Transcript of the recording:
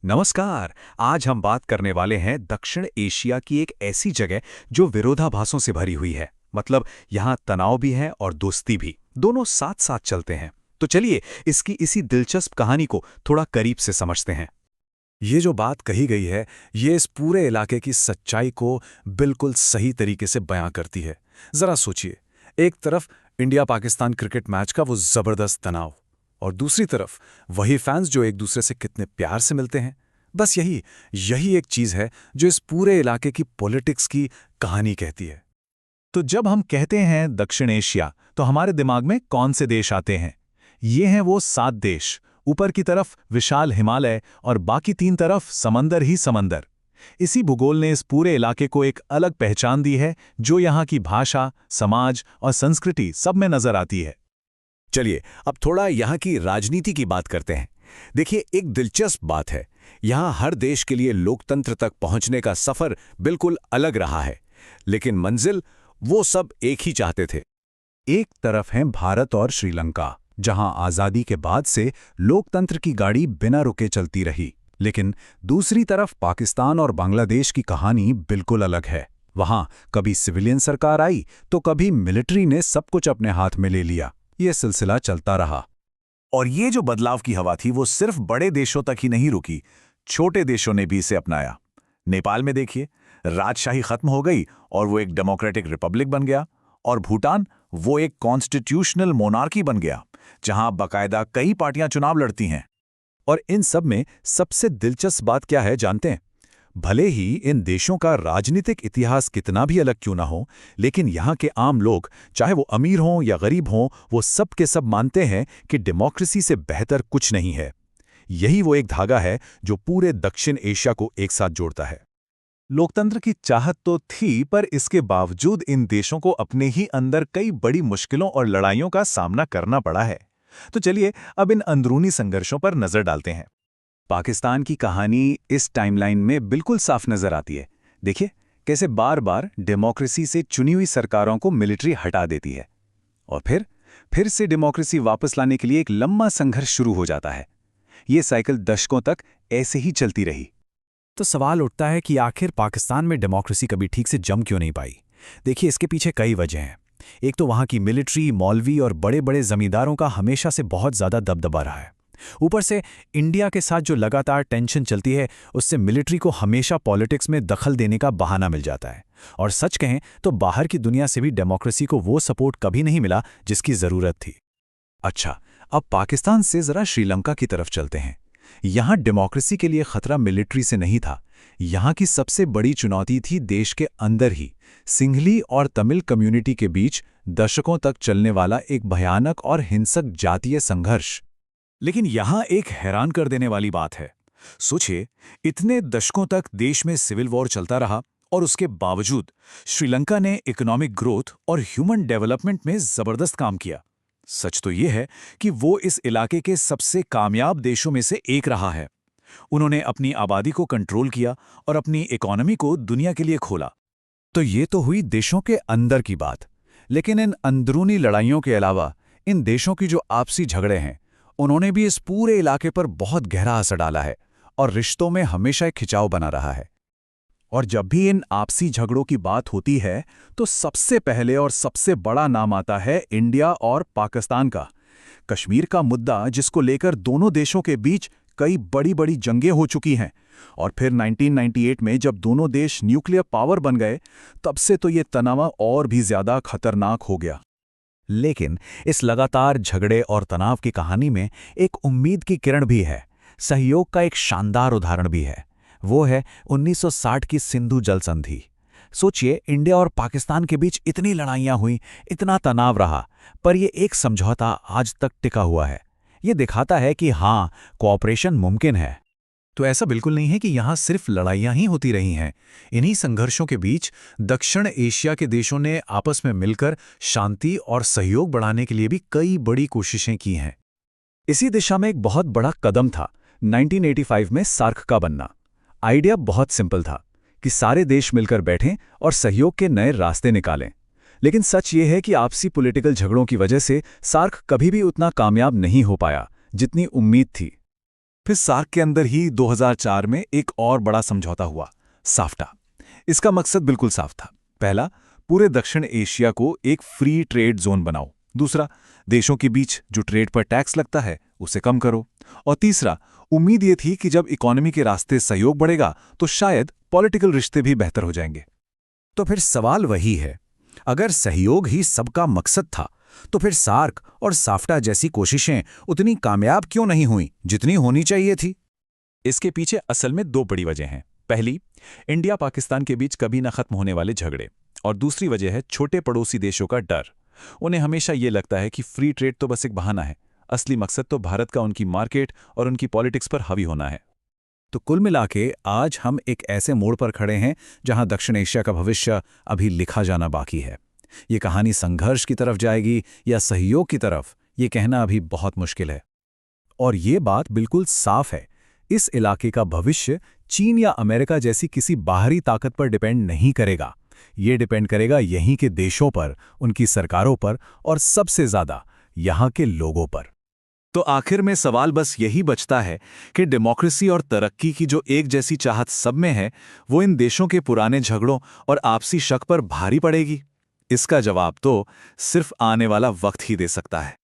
नमस्कार। आज हम बात करने वाले हैं दक्षिण एशिया की एक ऐसी जगह जो विरोधाभासों से भरी हुई है। मतलब यहाँ तनाव भी है और दोस्ती भी, दोनों साथ साथ चलते हैं। तो चलिए इसकी इसी दिलचस्प कहानी को थोड़ा करीब से समझते हैं। ये जो बात कही गई है, ये इस पूरे इलाके की सच्चाई को बिल्कुल सही तरीके से बयां करती है। जरा सोचिए, एक तरफ इंडिया पाकिस्तान क्रिकेट मैच का वो जबरदस्त तनाव, और दूसरी तरफ वही फैंस जो एक दूसरे से कितने प्यार से मिलते हैं। बस यही यही एक चीज है जो इस पूरे इलाके की पॉलिटिक्स की कहानी कहती है। तो जब हम कहते हैं दक्षिण एशिया, तो हमारे दिमाग में कौन से देश आते हैं? ये हैं वो 7 देश। ऊपर की तरफ विशाल हिमालय और बाकी 3 तरफ समंदर ही समंदर। इसी भूगोल ने इस पूरे इलाके को एक अलग पहचान दी है, जो यहाँ की भाषा, समाज और संस्कृति सब में नजर आती है। चलिए अब थोड़ा यहाँ की राजनीति की बात करते हैं। देखिए, एक दिलचस्प बात है, यहाँ हर देश के लिए लोकतंत्र तक पहुँचने का सफर बिल्कुल अलग रहा है, लेकिन मंजिल वो सब एक ही चाहते थे। एक तरफ हैं भारत और श्रीलंका, जहां आजादी के बाद से लोकतंत्र की गाड़ी बिना रुके चलती रही। लेकिन दूसरी तरफ पाकिस्तान और बांग्लादेश की कहानी बिल्कुल अलग है। वहां कभी सिविलियन सरकार आई तो कभी मिलिट्री ने सब कुछ अपने हाथ में ले लिया। ये सिलसिला चलता रहा। और ये जो बदलाव की हवा थी वो सिर्फ बड़े देशों तक ही नहीं रुकी, छोटे देशों ने भी इसे अपनाया। नेपाल में देखिए, राजशाही खत्म हो गई और वो एक डेमोक्रेटिक रिपब्लिक बन गया। और भूटान, वो एक कॉन्स्टिट्यूशनल मोनार्की बन गया, जहां बाकायदा कई पार्टियां चुनाव लड़ती हैं। और इन सब में सबसे दिलचस्प बात क्या है जानते हैं? भले ही इन देशों का राजनीतिक इतिहास कितना भी अलग क्यों ना हो, लेकिन यहाँ के आम लोग, चाहे वो अमीर हों या गरीब हों, वो सब के सब मानते हैं कि डेमोक्रेसी से बेहतर कुछ नहीं है। यही वो एक धागा है जो पूरे दक्षिण एशिया को एक साथ जोड़ता है। लोकतंत्र की चाहत तो थी, पर इसके बावजूद इन देशों को अपने ही अंदर कई बड़ी मुश्किलों और लड़ाइयों का सामना करना पड़ा है। तो चलिए अब इन अंदरूनी संघर्षों पर नजर डालते हैं। पाकिस्तान की कहानी इस टाइमलाइन में बिल्कुल साफ नजर आती है। देखिए कैसे बार बार डेमोक्रेसी से चुनी हुई सरकारों को मिलिट्री हटा देती है, और फिर से डेमोक्रेसी वापस लाने के लिए एक लंबा संघर्ष शुरू हो जाता है। ये साइकिल दशकों तक ऐसे ही चलती रही। तो सवाल उठता है कि आखिर पाकिस्तान में डेमोक्रेसी कभी ठीक से जम क्यों नहीं पाई? देखिए इसके पीछे कई वजह हैं। एक तो वहाँ की मिलिट्री, मौलवी और बड़े बड़े जमींदारों का हमेशा से बहुत ज़्यादा दबदबा रहा है। ऊपर से इंडिया के साथ जो लगातार टेंशन चलती है, उससे मिलिट्री को हमेशा पॉलिटिक्स में दखल देने का बहाना मिल जाता है। और सच कहें तो बाहर की दुनिया से भी डेमोक्रेसी को वो सपोर्ट कभी नहीं मिला जिसकी ज़रूरत थी। अच्छा, अब पाकिस्तान से ज़रा श्रीलंका की तरफ चलते हैं। यहाँ डेमोक्रेसी के लिए खतरा मिलिट्री से नहीं था। यहाँ की सबसे बड़ी चुनौती थी देश के अंदर ही सिंघली और तमिल कम्युनिटी के बीच दशकों तक चलने वाला एक भयानक और हिंसक जातीय संघर्ष। लेकिन यहां एक हैरान कर देने वाली बात है। सोचिए, इतने दशकों तक देश में सिविल वॉर चलता रहा और उसके बावजूद श्रीलंका ने इकोनॉमिक ग्रोथ और ह्यूमन डेवलपमेंट में जबरदस्त काम किया। सच तो यह है कि वो इस इलाके के सबसे कामयाब देशों में से एक रहा है। उन्होंने अपनी आबादी को कंट्रोल किया और अपनी इकोनॉमी को दुनिया के लिए खोला। तो ये तो हुई देशों के अंदर की बात, लेकिन इन अंदरूनी लड़ाइयों के अलावा इन देशों की जो आपसी झगड़े हैं, उन्होंने भी इस पूरे इलाके पर बहुत गहरा असर डाला है और रिश्तों में हमेशा एक खिंचाव बना रहा है। और जब भी इन आपसी झगड़ों की बात होती है, तो सबसे पहले और सबसे बड़ा नाम आता है इंडिया और पाकिस्तान का। कश्मीर का मुद्दा, जिसको लेकर दोनों देशों के बीच कई बड़ी बड़ी जंगें हो चुकी हैं, और फिर 1998 में जब दोनों देश न्यूक्लियर पावर बन गए, तब से तो ये तनाव और भी ज्यादा खतरनाक हो गया। लेकिन इस लगातार झगड़े और तनाव की कहानी में एक उम्मीद की किरण भी है। सहयोग का एक शानदार उदाहरण भी है। वो है 1960 की सिंधु जल संधि। सोचिए, इंडिया और पाकिस्तान के बीच इतनी लड़ाइयां हुई, इतना तनाव रहा, पर ये एक समझौता आज तक टिका हुआ है। ये दिखाता है कि हाँ, कोऑपरेशन मुमकिन है। तो ऐसा बिल्कुल नहीं है कि यहाँ सिर्फ लड़ाइयाँ ही होती रही हैं। इन्हीं संघर्षों के बीच दक्षिण एशिया के देशों ने आपस में मिलकर शांति और सहयोग बढ़ाने के लिए भी कई बड़ी कोशिशें की हैं। इसी दिशा में एक बहुत बड़ा कदम था 1985 में सार्क का बनना। आइडिया बहुत सिंपल था कि सारे देश मिलकर बैठें और सहयोग के नए रास्ते निकालें। लेकिन सच ये है कि आपसी पॉलिटिकल झगड़ों की वजह से सार्क कभी भी उतना कामयाब नहीं हो पाया जितनी उम्मीद थी। फिर सार्क के अंदर ही 2004 में एक और बड़ा समझौता हुआ, साफ्टा। इसका मकसद बिल्कुल साफ था। पहला, पूरे दक्षिण एशिया को एक फ्री ट्रेड जोन बनाओ। दूसरा, देशों के बीच जो ट्रेड पर टैक्स लगता है उसे कम करो। और तीसरा, उम्मीद ये थी कि जब इकोनॉमी के रास्ते सहयोग बढ़ेगा तो शायद पॉलिटिकल रिश्ते भी बेहतर हो जाएंगे। तो फिर सवाल वही है, अगर सहयोग ही सबका मकसद था तो फिर सार्क और साफ्टा जैसी कोशिशें उतनी कामयाब क्यों नहीं हुई जितनी होनी चाहिए थी? इसके पीछे असल में दो बड़ी वजह हैं। पहली, इंडिया पाकिस्तान के बीच कभी न खत्म होने वाले झगड़े, और दूसरी वजह है छोटे पड़ोसी देशों का डर। उन्हें हमेशा ये लगता है कि फ्री ट्रेड तो बस एक बहाना है, असली मकसद तो भारत का उनकी मार्केट और उनकी पॉलिटिक्स पर हावी होना है। तो कुल मिलाके आज हम एक ऐसे मोड़ पर खड़े हैं जहां दक्षिण एशिया का भविष्य अभी लिखा जाना बाकी है। ये कहानी संघर्ष की तरफ जाएगी या सहयोग की तरफ, ये कहना अभी बहुत मुश्किल है। और ये बात बिल्कुल साफ है, इस इलाके का भविष्य चीन या अमेरिका जैसी किसी बाहरी ताकत पर डिपेंड नहीं करेगा। ये डिपेंड करेगा यहीं के देशों पर, उनकी सरकारों पर और सबसे ज्यादा यहाँ के लोगों पर। तो आखिर में सवाल बस यही बचता है कि डेमोक्रेसी और तरक्की की जो एक जैसी चाहत सब में है, वो इन देशों के पुराने झगड़ों और आपसी शक पर भारी पड़ेगी। इसका जवाब तो सिर्फ आने वाला वक्त ही दे सकता है।